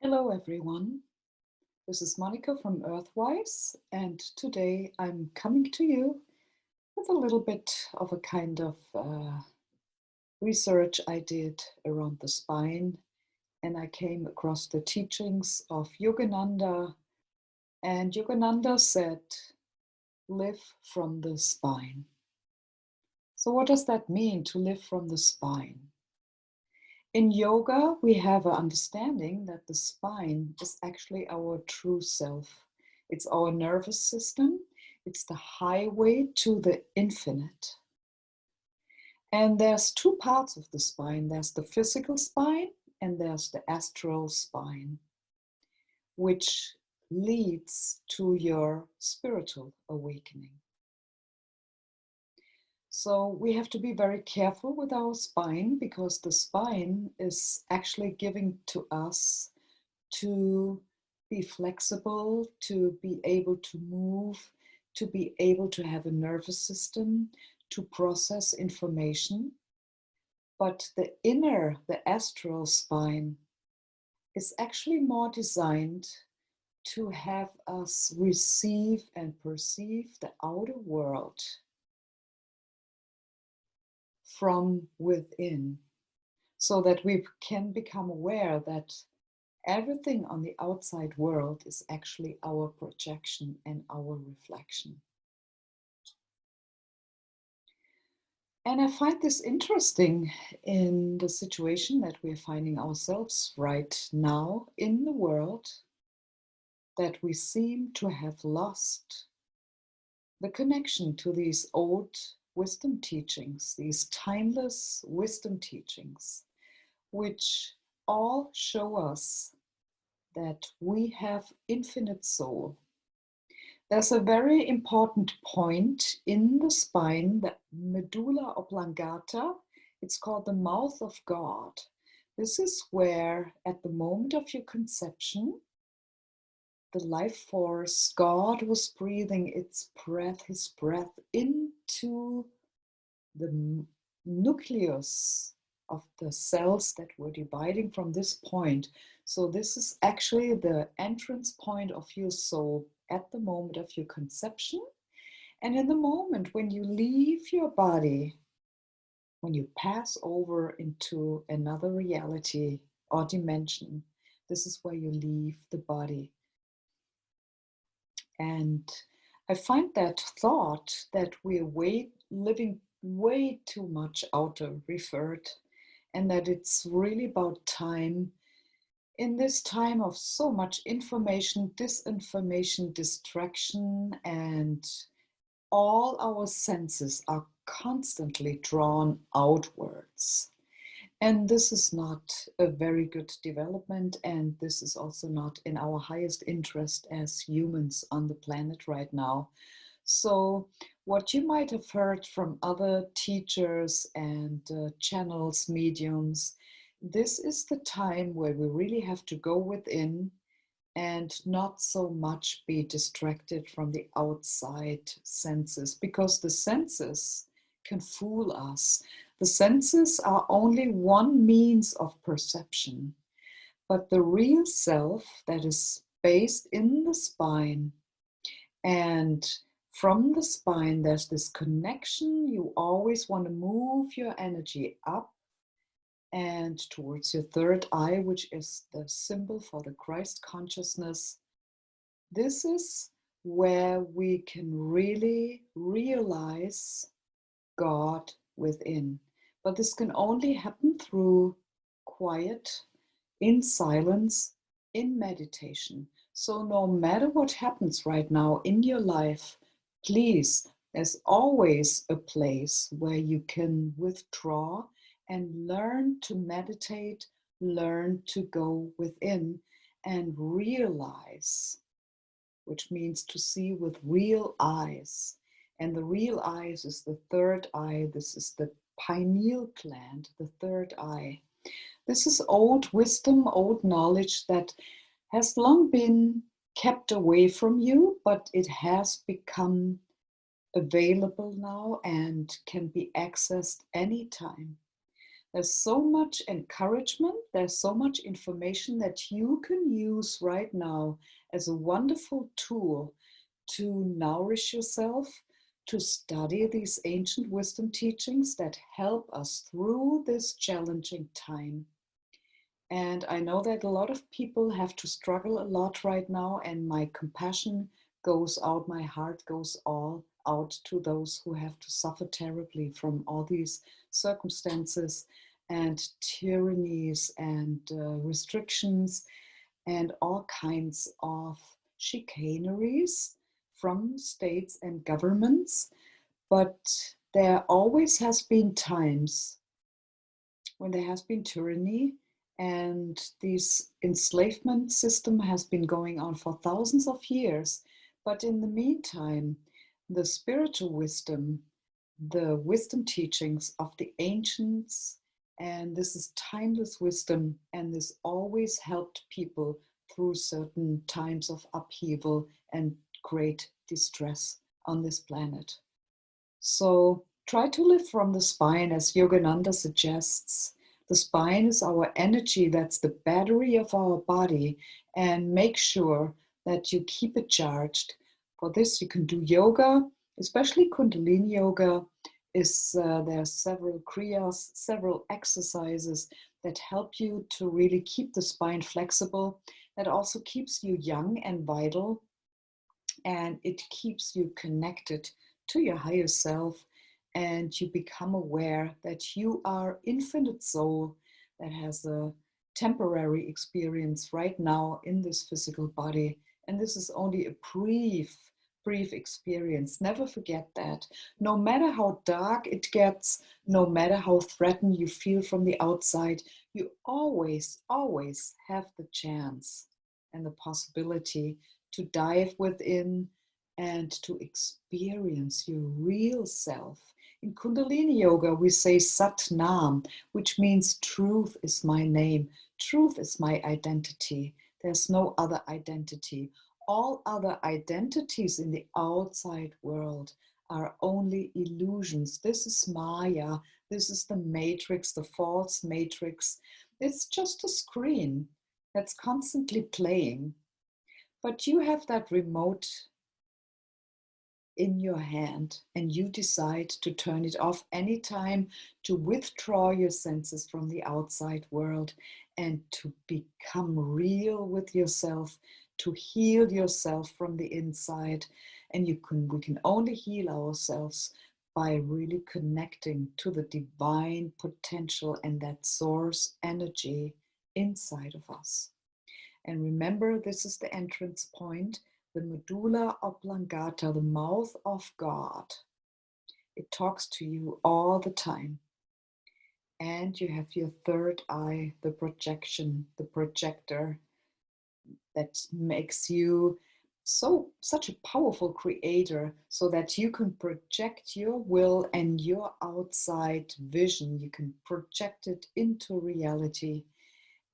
Hello everyone, this is Monica from Earthwise, and today I'm coming to you with a little bit of a kind of research I did around the spine, and I came across the teachings of Yogananda, and Yogananda said, live from the spine. So what does that mean, to live from the spine? In yoga, we have an understanding that the spine is actually our true self. It's our nervous system. It's the highway to the infinite. And there's two parts of the spine. There's the physical spine and there's the astral spine, which leads to your spiritual awakening. So we have to be very careful with our spine, because the spine is actually giving to us to be flexible, to be able to move, to be able to have a nervous system, to process information. But the inner, the astral spine, is actually more designed to have us receive and perceive the outer world from within, so that we can become aware that everything on the outside world is actually our projection and our reflection. And I find this interesting in the situation that we're finding ourselves right now in the world, that we seem to have lost the connection to these old wisdom teachings, these timeless wisdom teachings, which all show us that we have infinite soul. There's a very important point in the spine, the medulla oblongata. It's called the mouth of God. This is where, at the moment of your conception, the life force, God was breathing his breath into the nucleus of the cells that were dividing from this point. So this is actually the entrance point of your soul at the moment of your conception. And in the moment when you leave your body, when you pass over into another reality or dimension, this is where you leave the body. And I find that thought that we're living way too much outer referred, and that it's really about time, in this time of so much information, disinformation, distraction, and all our senses are constantly drawn outwards. And this is not a very good development, and this is also not in our highest interest as humans on the planet right now. So what you might have heard from other teachers and channels, mediums, this is the time where we really have to go within and not so much be distracted from the outside senses, because the senses can fool us. The senses are only one means of perception, but the real self that is based in the spine, and from the spine there's this connection. You always want to move your energy up and towards your third eye, which is the symbol for the Christ consciousness. This is where we can really realize God within. But this can only happen through quiet, in silence, in meditation. So no matter what happens right now in your life, please, there's always a place where you can withdraw and learn to meditate, learn to go within and realize, which means to see with real eyes. And the real eyes is the third eye. This is the pineal gland, the third eye. This is old wisdom, old knowledge that has long been kept away from you, but it has become available now and can be accessed anytime. There's so much encouragement, there's so much information that you can use right now as a wonderful tool to nourish yourself, to study these ancient wisdom teachings that help us through this challenging time. And I know that a lot of people have to struggle a lot right now, and my compassion goes out, my heart goes all out to those who have to suffer terribly from all these circumstances and tyrannies and restrictions and all kinds of chicaneries from states and governments. But there always has been times when there has been tyranny, and this enslavement system has been going on for thousands of years. But in the meantime, the spiritual wisdom, the wisdom teachings of the ancients, and this is timeless wisdom, and this always helped people through certain times of upheaval and great distress on this planet. So try to live from the spine, as Yogananda suggests. The spine is our energy, that's the battery of our body, and make sure that you keep it charged. For this, you can do yoga, especially Kundalini yoga. There are several kriyas, several exercises that help you to really keep the spine flexible. That also keeps you young and vital, and it keeps you connected to your higher self, and you become aware that you are infinite soul that has a temporary experience right now in this physical body, and this is only a brief experience. Never forget that. No matter how dark it gets, no matter how threatened you feel from the outside, you always have the chance and the possibility to dive within and to experience your real self. In Kundalini Yoga, we say Sat Nam, which means truth is my name, truth is my identity. There's no other identity. All other identities in the outside world are only illusions. This is Maya, this is the matrix, the false matrix. It's just a screen that's constantly playing. But you have that remote in your hand, and you decide to turn it off anytime, to withdraw your senses from the outside world and to become real with yourself, to heal yourself from the inside. And we can only heal ourselves by really connecting to the divine potential and that source energy inside of us. And remember, this is the entrance point, the medulla oblongata, the mouth of God. It talks to you all the time. And you have your third eye, the projection, the projector, that makes you such a powerful creator, so that you can project your will and your outside vision. You can project it into reality.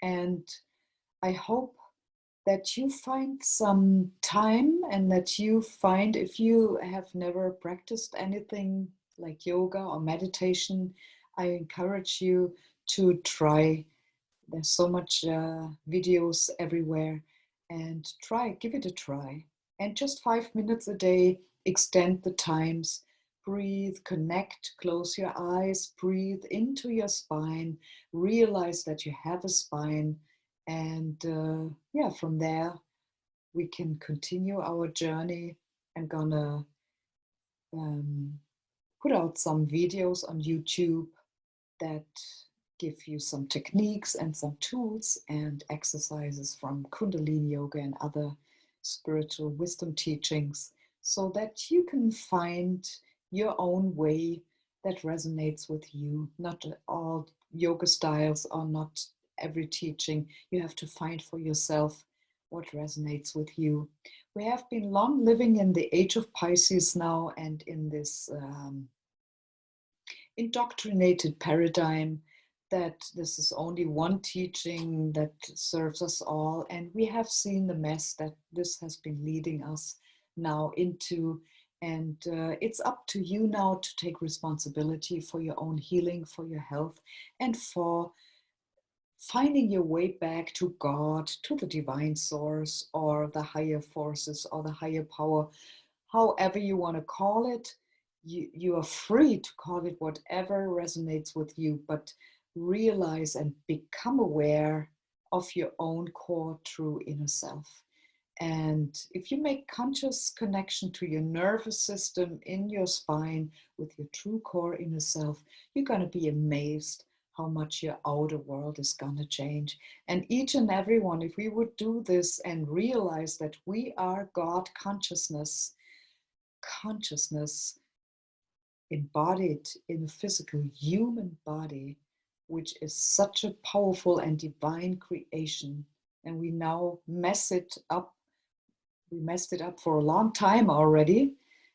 And I hope that you find some time, and that you find, if you have never practiced anything like yoga or meditation, I encourage you to try. There's so much videos everywhere, and give it a try. And just 5 minutes a day, extend the times, breathe, connect, close your eyes, breathe into your spine, realize that you have a spine. And yeah, from there, we can continue our journey. I'm gonna put out some videos on YouTube that give you some techniques and some tools and exercises from Kundalini Yoga and other spiritual wisdom teachings, so that you can find your own way that resonates with you. Not all yoga styles, or not every teaching. You have to find for yourself what resonates with you. We have been long living in the age of Pisces now, and in this indoctrinated paradigm that this is only one teaching that serves us all. And we have seen the mess that this has been leading us now into. And it's up to you now to take responsibility for your own healing, for your health, and for finding your way back to God, to the divine source, or the higher forces, or the higher power, however you want to call it. You are free to call it whatever resonates with you, but realize and become aware of your own core true inner self. And if you make conscious connection to your nervous system in your spine with your true core inner self, you're going to be amazed how much your outer world is going to change. And each and every one, if we would do this and realize that we are God consciousness, consciousness embodied in a physical human body, which is such a powerful and divine creation. And we now mess it up. We messed it up for a long time already.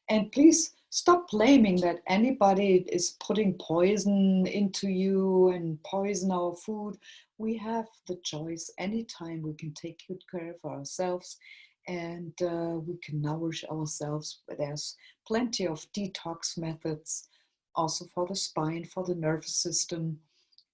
And please stop blaming that anybody is putting poison into you and poison our food. We have the choice anytime. We can take good care of ourselves, and we can nourish ourselves. There's plenty of detox methods also for the spine, for the nervous system.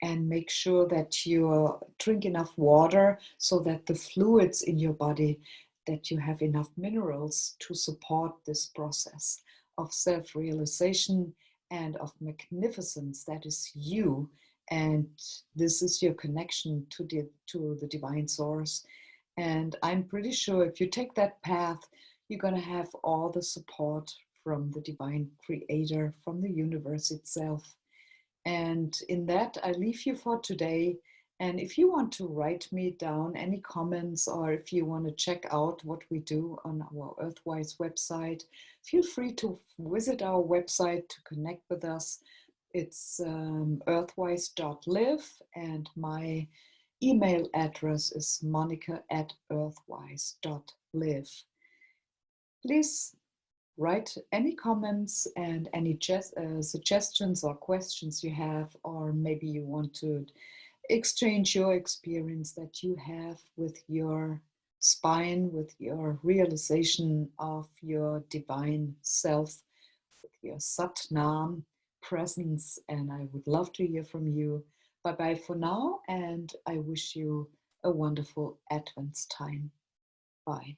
And make sure that you drink enough water so that the fluids in your body, that you have enough minerals to support this process of self-realization and of magnificence that is you. And this is your connection to the divine source. And I'm pretty sure if you take that path, you're going to have all the support from the divine creator, from the universe itself. And in that, I leave you for today. And if you want to write me down any comments, or if you want to check out what we do on our Earthwise website, feel free to visit our website to connect with us. It's earthwise.live, and my email address is monica@earthwise.live. Please write any comments and any suggestions or questions you have, or maybe you want to exchange your experience that you have with your spine, with your realization of your divine self, with your Sat Nam presence. And I would love to hear from you. Bye bye for now, and I wish you a wonderful Advent time. Bye.